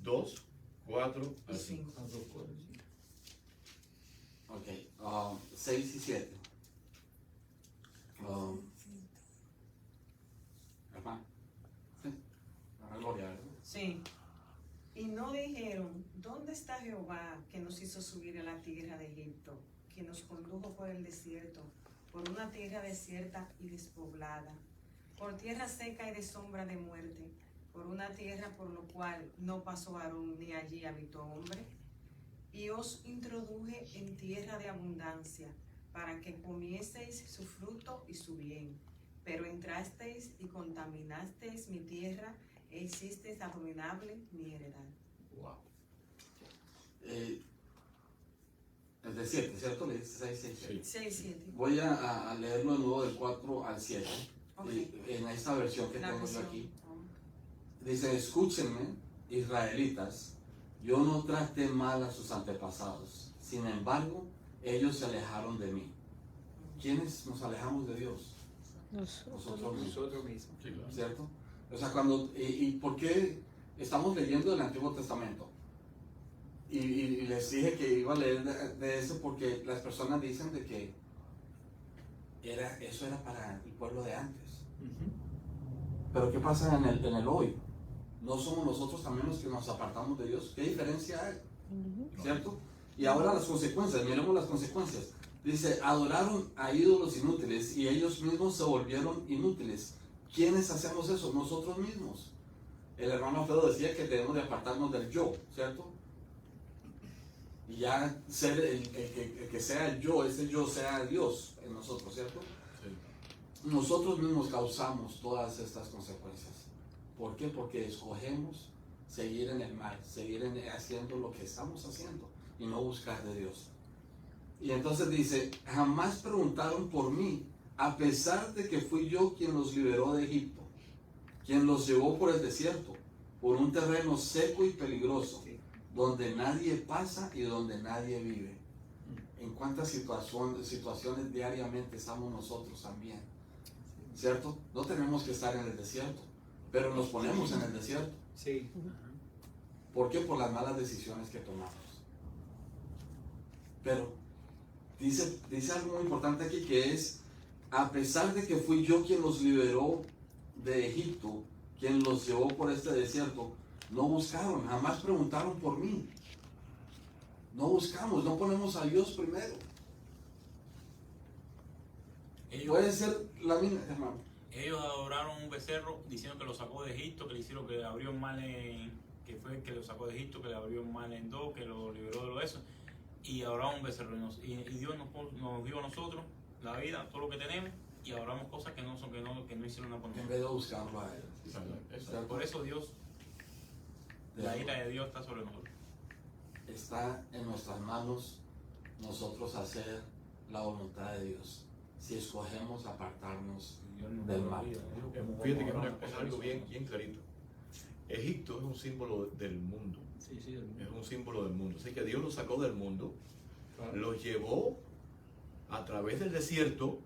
2, 4 al 5. Ok, 6 y 7. Hermano. Sí. Hermana Gloria, ¿verdad? Sí. Y no dijeron, ¿dónde está Jehová que nos hizo subir a la tierra de Egipto, que nos condujo por el desierto, por una tierra desierta y despoblada, por tierra seca y de sombra de muerte, por una tierra por lo cual no pasó varón ni allí habitó hombre? Y os introduje en tierra de abundancia, para que comieseis su fruto y su bien. Pero entrasteis y contaminasteis mi tierra, e hicisteis abominable mi heredad. Wow. El de 7, ¿cierto? Le dice 6, 6, 7. Sí. 6, 7. Voy a leerlo de nuevo del 4 al 7. Ok. En esta versión que La tengo yo versión. aquí. Dice, escúchenme, israelitas, yo no traté mal a sus antepasados. Sin embargo, ellos se alejaron de mí. ¿Quiénes nos alejamos de Dios? Nosotros mismos. Nosotros mismos. Sí, claro. ¿Cierto? O sea, ¿y por qué estamos leyendo el Antiguo Testamento? Y les dije que iba a leer de eso porque las personas dicen de que eso era para el pueblo de antes. Pero ¿qué pasa en el hoy? ¿No somos nosotros también los que nos apartamos de Dios? ¿Qué diferencia hay? ¿Cierto? Y ahora las consecuencias, miremos las consecuencias. Dice, adoraron a ídolos inútiles y ellos mismos se volvieron inútiles. ¿Quiénes hacemos eso? Nosotros mismos. El hermano Alfredo decía que debemos de apartarnos del yo, ¿cierto? Y ya ser el que sea el yo, ese yo sea Dios en nosotros, ¿cierto? Sí. Nosotros mismos causamos todas estas consecuencias. ¿Por qué? Porque escogemos seguir en el mal, seguir haciendo lo que estamos haciendo y no buscar de Dios. Y entonces dice, jamás preguntaron por mí, a pesar de que fui yo quien los liberó de Egipto, quien los llevó por el desierto, por un terreno seco y peligroso, donde nadie pasa y donde nadie vive. ¿En cuántas situaciones diariamente estamos nosotros también? ¿Cierto? No tenemos que estar en el desierto, pero nos ponemos en el desierto. Sí. ¿Por qué? Por las malas decisiones que tomamos. Pero dice algo muy importante aquí, que es, a pesar de que fui yo quien los liberó de Egipto, quien los llevó por este desierto, no buscaron, jamás preguntaron por mí. No buscamos, no ponemos a Dios primero. Puede ser la misma, hermano. Ellos adoraron un becerro diciendo que lo sacó de Egipto, que le hicieron, que le abrió el mal que fue el que lo sacó de Egipto, que le abrió el mal en dos, que lo liberó de lo eso. Y adoraron un becerro. Y Dios nos dio a nosotros la vida, todo lo que tenemos, y adoramos cosas que no hicieron una En condición. vez de buscarlo a Él. Exacto. Por eso Dios, la ira de Dios está sobre nosotros. Está en nuestras manos nosotros hacer la voluntad de Dios, si escogemos apartarnos del mal. Fíjate que es algo bien clarito. Egipto es un símbolo del mundo. Sí, sí, Es un símbolo del mundo. Así que Dios los sacó del mundo, claro. los llevó a través del desierto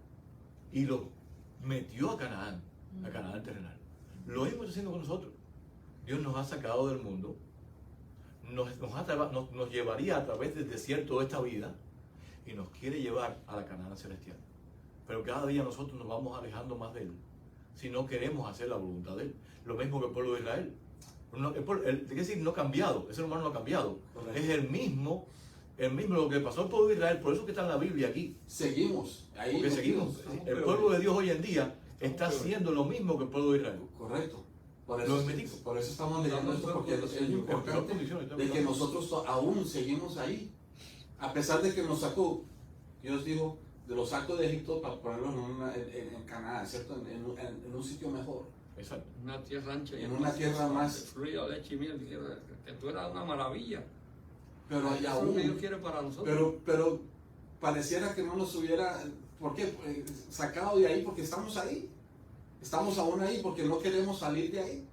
y los metió a Canaán terrenal. Lo mismo está haciendo con nosotros. Dios nos ha sacado del mundo, nos llevaría a través del desierto de esta vida y nos quiere llevar a la Canaán celestial. Pero cada día nosotros nos vamos alejando más de Él si no queremos hacer la voluntad de Él. Lo mismo que el pueblo de Israel. Es decir, no ha cambiado, el ser humano no ha cambiado. Correcto. Es el mismo lo que pasó al pueblo de Israel, por eso que está en la Biblia aquí. Seguimos, ahí Porque nos seguimos. fuimos. El pueblo de Dios hoy en día está haciendo lo mismo que el pueblo de Israel. Correcto. Los Por eso estamos leyendo esto, porque es importante de que nosotros aún seguimos ahí. A pesar de que nos sacó, Dios dijo, de los sacos de Egipto para ponerlos en Canaán, ¿cierto? En un sitio mejor. Exacto. Una tierra ancha. En una tierra más. Fría, leche y miel. Que tú eras una maravilla. Pero Eso es aún, lo que Dios quiere para nosotros. pero pareciera que no nos hubiera, ¿por qué? Sacado de ahí porque estamos ahí. Estamos aún ahí porque no queremos salir de ahí.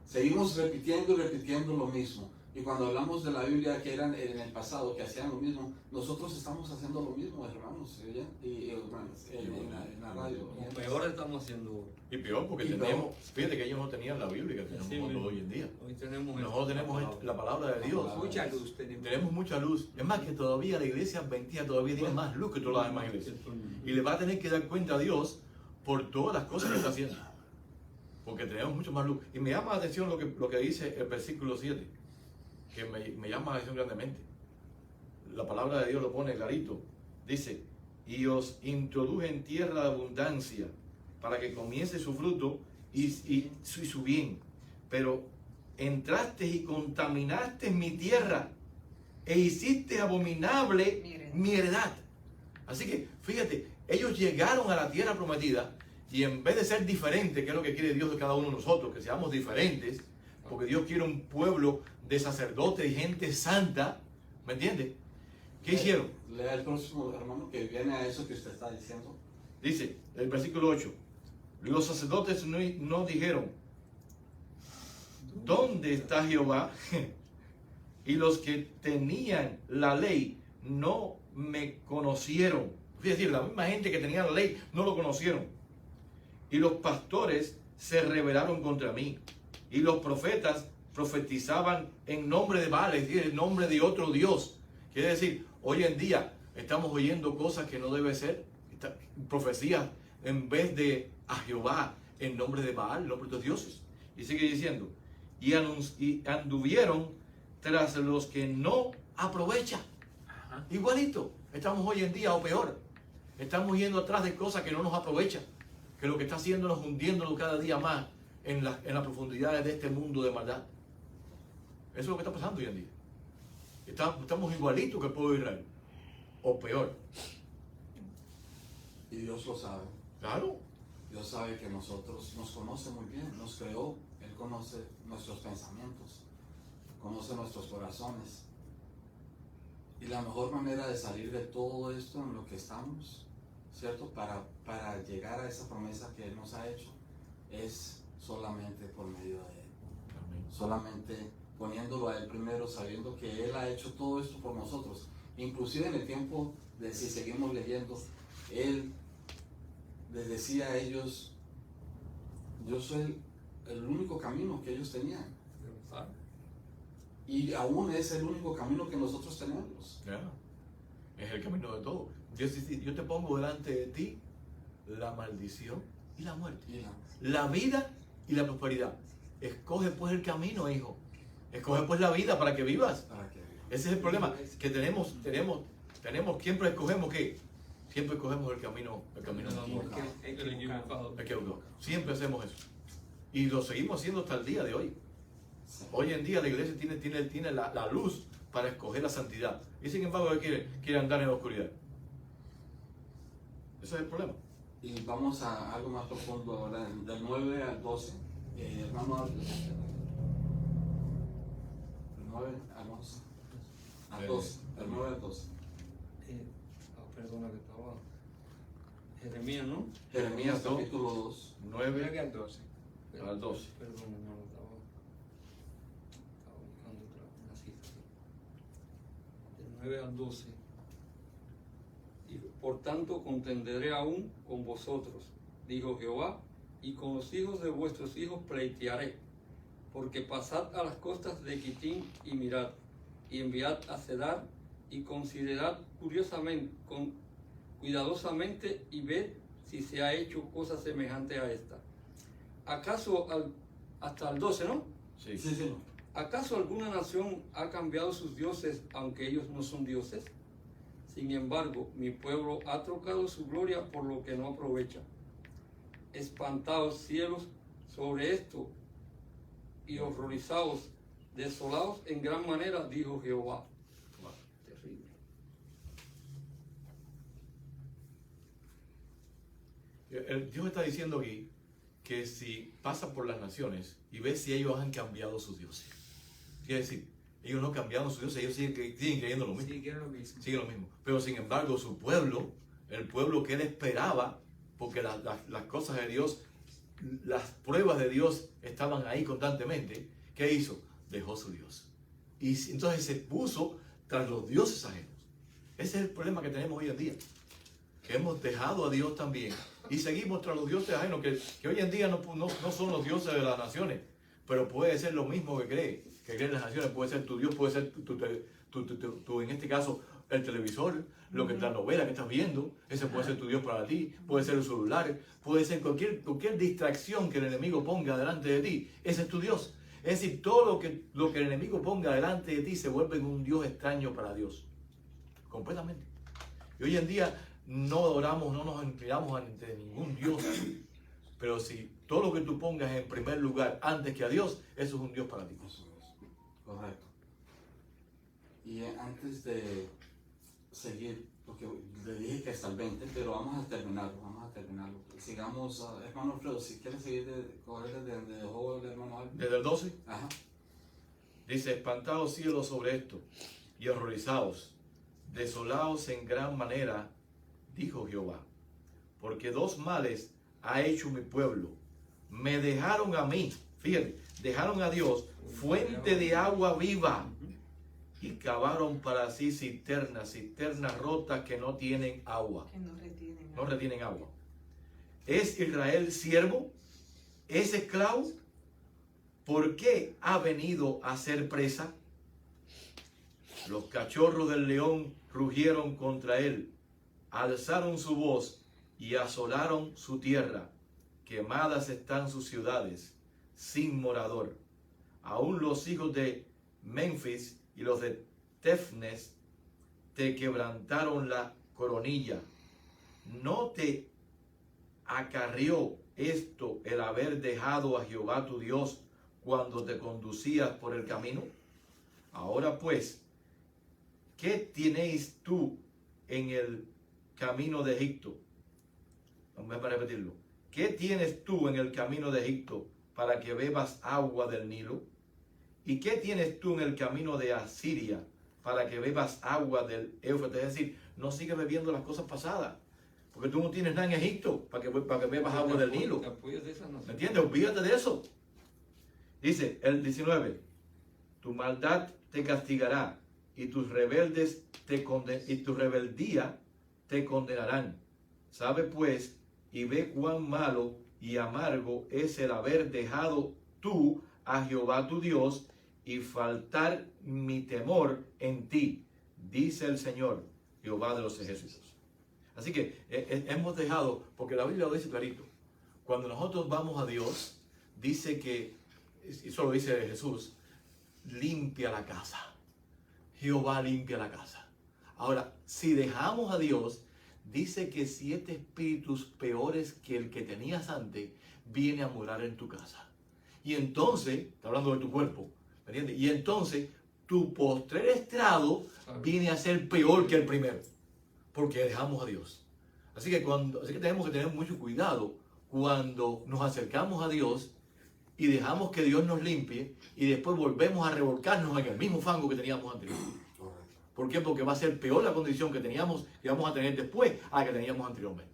Seguimos repitiendo y repitiendo lo mismo. Y cuando hablamos de la Biblia que eran en el pasado, que hacían lo mismo, nosotros estamos haciendo lo mismo, hermanos, ¿sí? Y hermanos, en la radio. Como peor estamos haciendo. Y peor porque Y tenemos, fíjate que ellos no tenían la Biblia que tenemos Sí, nosotros hoy en día. Hoy tenemos. Nosotros tenemos la palabra de Dios. Mucha luz tenemos. Tenemos mucha luz. Es más que todavía la iglesia adventista todavía tiene más luz que todas las demás iglesias. Y le va a tener que dar cuenta a Dios por todas las cosas que está haciendo. Porque tenemos mucho más luz. Y me llama la atención lo que dice el versículo 7, que me llama la atención grandemente. La palabra de Dios lo pone clarito. Dice, y os introduje en tierra de abundancia para que comience su fruto y su bien. Pero entraste y contaminaste mi tierra e hiciste abominable mi heredad. Así que, fíjate, ellos llegaron a la tierra prometida y en vez de ser diferentes, que es lo que quiere Dios de cada uno de nosotros, que seamos diferentes, porque Dios quiere un pueblo de sacerdotes y gente santa, ¿me entiende? ¿Qué hicieron? Lea el próximo, hermano, que viene a eso que usted está diciendo. Dice, el versículo 8, los sacerdotes no dijeron, ¿dónde está Jehová? Y los que tenían la ley no me conocieron. Es decir, la misma gente que tenía la ley no lo conocieron. Y los pastores se rebelaron contra mí. Y los profetas profetizaban en nombre de Baal, es decir, en nombre de otro Dios. Quiere decir, hoy en día estamos oyendo cosas que no debe ser, profecías en vez de a Jehová, en nombre de Baal, en nombre de los dioses. Y sigue diciendo, y anduvieron tras los que no aprovechan. Igualito, estamos hoy en día o peor. Estamos yendo atrás de cosas que no nos aprovechan, que lo que está haciéndonos, hundiéndonos cada día más en las profundidades de este mundo de maldad. Eso es lo que está pasando hoy en día. Estamos igualitos que el pueblo de Israel, o peor. Y Dios lo sabe. Claro. Dios sabe que nosotros nos conoce muy bien, nos creó, Él conoce nuestros pensamientos, conoce nuestros corazones. Y la mejor manera de salir de todo esto en lo que estamos, ¿cierto? Para llegar a esa promesa que Él nos ha hecho, es solamente por medio de Él. Amén. Solamente poniéndolo a Él primero, sabiendo que Él ha hecho todo esto por nosotros. Inclusive en el tiempo de, si seguimos leyendo, Él les decía a ellos, yo soy el único camino que ellos tenían. Y aún es el único camino que nosotros tenemos. Claro. Es el camino de todo. Dios dice, yo te pongo delante de ti la maldición y la muerte. Y La vida y la prosperidad. Escoge pues el camino, hijo. Escoge pues la vida para que vivas. para que Ese es el problema. Que tenemos, siempre escogemos ¿qué? Siempre escogemos el camino equivocado. equivocado. Equivocado. Siempre hacemos eso. Y lo seguimos haciendo hasta el día de hoy. sí. Hoy en día la iglesia tiene la luz para escoger la santidad. Y sin embargo quiere andar en la oscuridad. Ese es el problema. Y vamos a algo más profundo ahora, del 9 al 12. Hermano, del 9 al 11. Al 12. Del 9 al 12. Perdona que estaba. Jeremías, ¿no? Jeremías capítulo 2. 9 al 12. al 12. Perdón, hermano, estaba buscando una cita. Del 9 al 12. Y por tanto contenderé aún con vosotros, dijo Jehová, y con los hijos de vuestros hijos pleitearé, porque pasad a las costas de Quitín y mirad, y enviad a Cedar, y considerad cuidadosamente y ved si se ha hecho cosa semejante a esta. ¿Acaso hasta el 12, no? Sí. Sí, sí. ¿Acaso alguna nación ha cambiado sus dioses aunque ellos no son dioses? Sin embargo, mi pueblo ha trocado su gloria por lo que no aprovecha. Espantaos cielos sobre esto y horrorizaos, desolados en gran manera, dijo Jehová. Terrible. Dios está diciendo aquí que si pasa por las naciones y ve si ellos han cambiado sus dioses. Quiere decir, ellos no cambiaron sus dioses, ellos siguen creyendo lo mismo. Sí, que era lo mismo. Sigue lo mismo. Pero sin embargo, su pueblo, el pueblo que él esperaba, porque las cosas de Dios, las pruebas de Dios estaban ahí constantemente, ¿qué hizo? Dejó su Dios. Y entonces se puso tras los dioses ajenos. Ese es el problema que tenemos hoy en día. Que hemos dejado a Dios también y seguimos tras los dioses ajenos, que hoy en día no son los dioses de las naciones, pero puede ser lo mismo que creen las naciones. Puede ser tu Dios, puede ser tu en este caso, el televisor, lo que la novela que estás viendo, ese puede ser tu Dios para ti, puede ser el celular, puede ser cualquier distracción que el enemigo ponga delante de ti, ese es tu Dios. Es decir, todo lo que el enemigo ponga delante de ti se vuelve un Dios extraño para Dios, completamente. Y hoy en día no adoramos, no nos inclinamos ante ningún Dios, pero si todo lo que tú pongas en primer lugar antes que a Dios, eso es un Dios para ti. Eso es. Correcto. Y antes de seguir, porque le dije que hasta el 20, pero vamos a terminarlo. Sigamos, hermano Alfredo, si quieres seguir coger desde donde dejó el hermano Alfredo. Desde el 12, Ajá. dice, espantaos cielos sobre esto, y horrorizaos, desolaos en gran manera, dijo Jehová, porque dos males ha hecho mi pueblo. Me dejaron a mí, fíjate, dejaron a Dios, fuente de agua viva, y cavaron para sí cisternas rotas que no tienen agua. Que no retienen. No retienen agua. ¿Es Israel siervo? ¿Es esclavo? ¿Por qué ha venido a ser presa? Los cachorros del león rugieron contra él, alzaron su voz y asolaron su tierra. Quemadas están sus ciudades, sin morador. Aún los hijos de Memphis y los de Tefnes te quebrantaron la coronilla. ¿No te acarrió esto el haber dejado a Jehová tu Dios cuando te conducías por el camino? Ahora pues, ¿qué tenéis tú en el camino de Egipto? Vamos a repetirlo. ¿Qué tienes tú en el camino de Egipto para que bebas agua del Nilo? ¿Y qué tienes tú en el camino de Asiria para que bebas agua del Éufrates. Es decir, no sigas bebiendo las cosas pasadas. Porque tú no tienes nada en Egipto para que bebas agua del Nilo. ¿Me entiendes? Olvídate de eso. Dice el 19. Tu maldad te castigará y tus rebeldes y tu rebeldía te condenarán. Sabe pues y ve cuán malo y amargo es el haber dejado tú a Jehová tu Dios y faltar mi temor en ti, dice el Señor, Jehová de los ejércitos. Así que hemos dejado, porque la Biblia lo dice clarito, cuando nosotros vamos a Dios, dice que, y eso lo dice Jesús, limpia la casa. Jehová limpia la casa. Ahora, si dejamos a Dios, dice que 7 espíritus peores que el que tenías antes viene a morar en tu casa. Y entonces, está hablando de tu cuerpo, ¿me entiendes? Y entonces tu postrer estrado viene a ser peor que el primero, porque dejamos a Dios. Así que tenemos que tener mucho cuidado cuando nos acercamos a Dios y dejamos que Dios nos limpie y después volvemos a revolcarnos en el mismo fango que teníamos antes. ¿Por qué? Porque va a ser peor la condición que teníamos y vamos a tener después a la que teníamos anteriormente.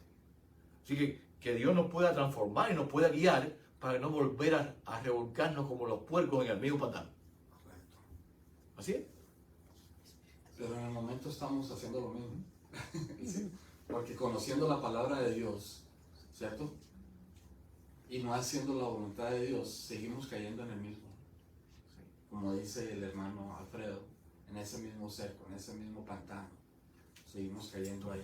Así que Dios nos pueda transformar y nos pueda guiar para no volver a revolcarnos como los puercos en el mismo pantano. ¿Así es? Pero en el momento estamos haciendo lo mismo. ¿Sí? Porque conociendo la palabra de Dios, ¿cierto? Y no haciendo la voluntad de Dios, seguimos cayendo en el mismo. Como dice el hermano Alfredo, en ese mismo cerco, en ese mismo pantano. Seguimos cayendo ahí.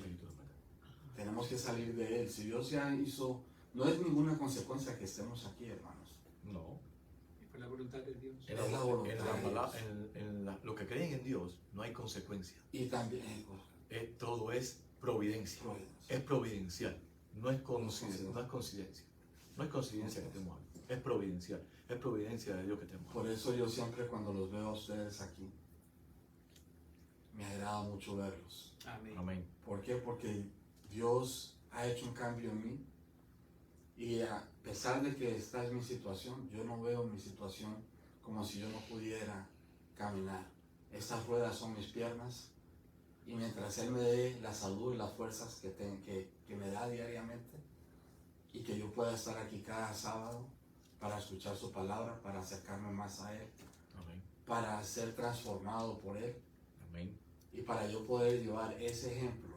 Tenemos que salir de él. Si Dios ya hizo, no es ninguna consecuencia que estemos aquí, hermanos. No. Por la voluntad de Dios. Es la voluntad de Dios. Lo que creen en Dios no hay consecuencia. Y también Todo es providencia. Es providencial. No es coincidencia. No es coincidencia que estemos aquí. Es providencial. Es providencia de Dios que estemos aquí. Por eso yo siempre cuando los veo a ustedes aquí, me agrada mucho verlos. Amén. Amén. ¿Por qué? Porque Dios ha hecho un cambio en mí. Y a pesar de que esta es mi situación, yo no veo mi situación como si yo no pudiera caminar. Estas ruedas son mis piernas. Y mientras Él me dé la salud y las fuerzas que me da diariamente, y que yo pueda estar aquí cada sábado para escuchar su palabra, para acercarme más a Él, Amén. para ser transformado por Él, Amén. y para yo poder llevar ese ejemplo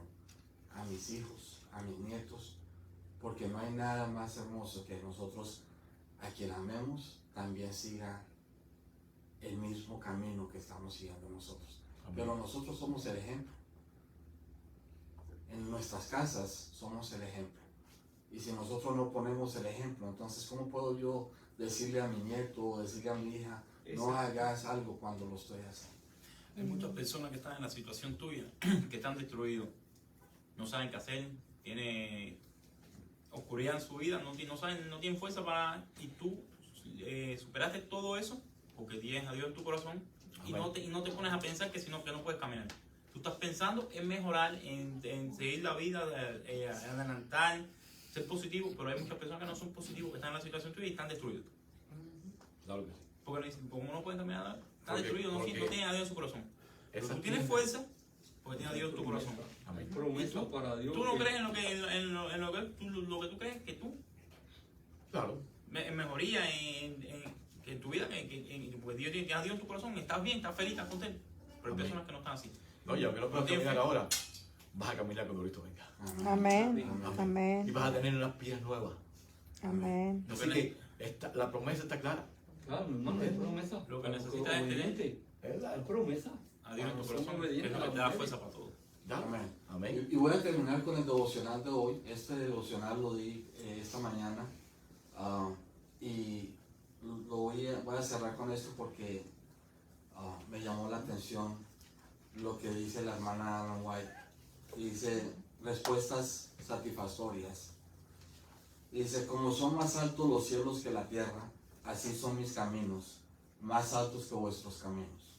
a mis hijos, a mis nietos, porque no hay nada más hermoso que nosotros, a quien amemos, también siga el mismo camino que estamos siguiendo nosotros. Amén. Pero nosotros somos el ejemplo. En nuestras casas somos el ejemplo. Y si nosotros no ponemos el ejemplo, entonces ¿cómo puedo yo decirle a mi nieto o decirle a mi hija, no hagas algo cuando lo estoy haciendo? Hay muchas personas que están en la situación tuya, que están destruidos, no saben qué hacer, tienen oscuridad en su vida, no tienen fuerza para... Y tú superaste todo eso porque tienes a Dios en tu corazón y no te pones a pensar que no puedes caminar. Tú estás pensando en mejorar, en seguir la vida, adelantar, ser positivo, pero hay muchas personas que no son positivos, que están en la situación tuya y están destruidos. Claro que sí. Porque como no pueden caminar, están Porque- destruidos, no tienen a Dios en su corazón. Pero Esa tú tienes tienda- fuerza porque tienes a Dios en tu corazón. Amén. Promesa para Dios. Tú no crees en lo que tú crees que tú Claro. en mejoría en tu vida, porque Dios tiene a Dios en tu corazón, estás bien, estás feliz, estás contento. Pero hay Amén. personas que no están así. No, y aunque no puedas No tiene caminar fe. ahora, vas a caminar cuando Cristo venga. Amén. Y Amén. vas a tener unas pies nuevas. Amén. Así que la promesa está clara. Claro, hermano, es promesa. Lo que necesitas es tener obediente. Es la Es promesa. a Dios en tu Somos corazón, que es obedientes lo a que la te da promesa. fuerza para todo. Amén. Amén. Y voy a terminar con el devocional de hoy. Este devocional lo di esta mañana. Y lo voy a cerrar con esto porque me llamó la atención lo que dice la hermana Ellen White. Dice, respuestas satisfactorias. Dice, como son más altos los cielos que la tierra, así son mis caminos, más altos que vuestros caminos.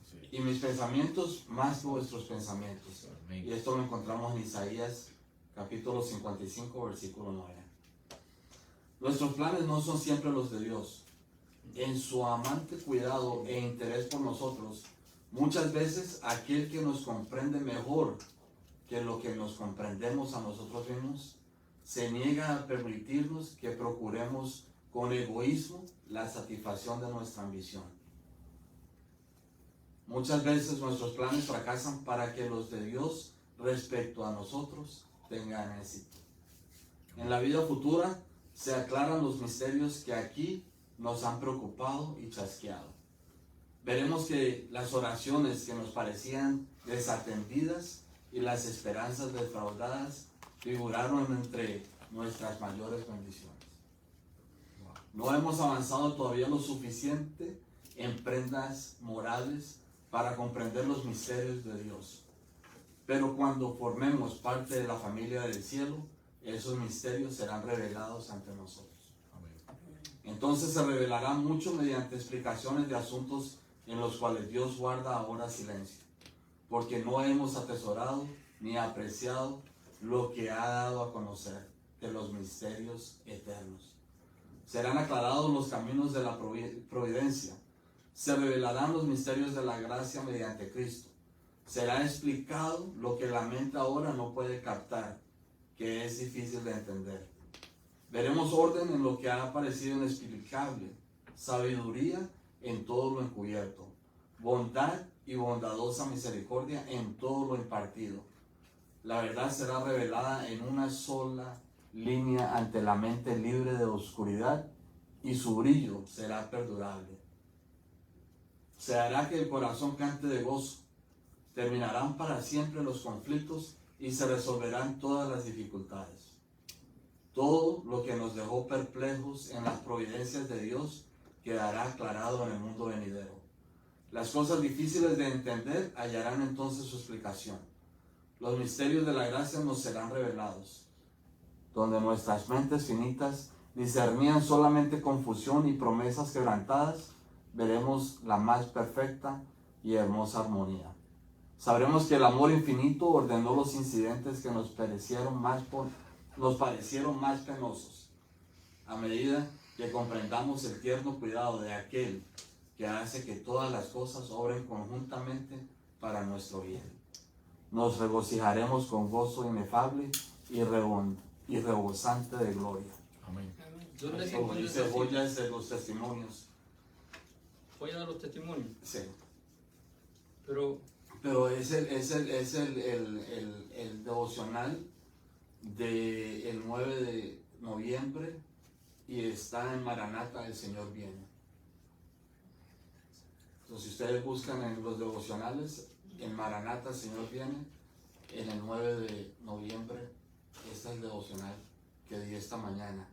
Sí. Y mis pensamientos más que vuestros pensamientos. Amén. Y esto lo encontramos en Isaías capítulo 55, versículo 9. Nuestros planes no son siempre los de Dios. En su amante cuidado e interés por nosotros, Muchas veces aquel que nos comprende mejor que lo que nos comprendemos a nosotros mismos, se niega a permitirnos que procuremos con egoísmo la satisfacción de nuestra ambición. Muchas veces nuestros planes fracasan para que los de Dios respecto a nosotros tengan éxito. En la vida futura se aclaran los misterios que aquí nos han preocupado y chasqueado. Veremos que las oraciones que nos parecían desatendidas y las esperanzas defraudadas figuraron entre nuestras mayores bendiciones. No hemos avanzado todavía lo suficiente en prendas morales para comprender los misterios de Dios. Pero cuando formemos parte de la familia del cielo, esos misterios serán revelados ante nosotros. Entonces se revelará mucho mediante explicaciones de asuntos en los cuales Dios guarda ahora silencio, porque no hemos atesorado ni apreciado lo que ha dado a conocer de los misterios eternos. Serán aclarados los caminos de la providencia, se revelarán los misterios de la gracia mediante Cristo. Será explicado lo que la mente ahora no puede captar, que es difícil de entender. Veremos orden en lo que ha parecido inexplicable, sabiduría en todo lo encubierto, bondad y bondadosa misericordia en todo lo impartido. La verdad será revelada en una sola línea ante la mente libre de oscuridad y su brillo será perdurable. Se hará que el corazón cante de gozo. Terminarán para siempre los conflictos y se resolverán todas las dificultades. Todo lo que nos dejó perplejos en las providencias de Dios quedará aclarado en el mundo venidero. Las cosas difíciles de entender hallarán entonces su explicación. Los misterios de la gracia nos serán revelados. Donde nuestras mentes finitas discernían solamente confusión y promesas quebrantadas, veremos la más perfecta y hermosa armonía. Sabremos que el amor infinito ordenó los incidentes que nos parecieron más penosos, a medida que comprendamos el tierno cuidado de aquel que hace que todas las cosas obren conjuntamente para nuestro bien. Nos regocijaremos con gozo inefable y rebosante de gloria. Amén. ¿Dónde se Como encuentra dice esa cita? Joyas de los Testimonios. Joya de los testimonios. Sí. Pero Pero es el devocional del 9 de noviembre y está en Maranata, el Señor viene. Entonces, si ustedes buscan en los devocionales, en Maranata, el Señor viene, en el 9 de noviembre, este es el devocional que di esta mañana.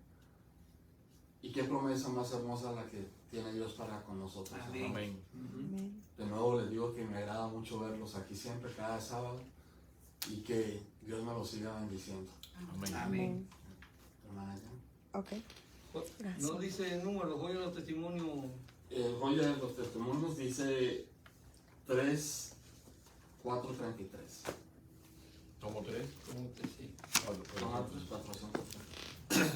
Y qué promesa más hermosa la que tiene Dios para con nosotros. Amén. Amén. Amén. De nuevo les digo que me agrada mucho verlos aquí siempre, cada sábado, y que Dios me los siga bendiciendo. Amén. Amén. Hermana Jan. Ok. Gracias. no dice el número, joya de los testimonios. El Joya de los Testimonios dice 3:433. Tomo 3. Como que sí. Toma 3:433.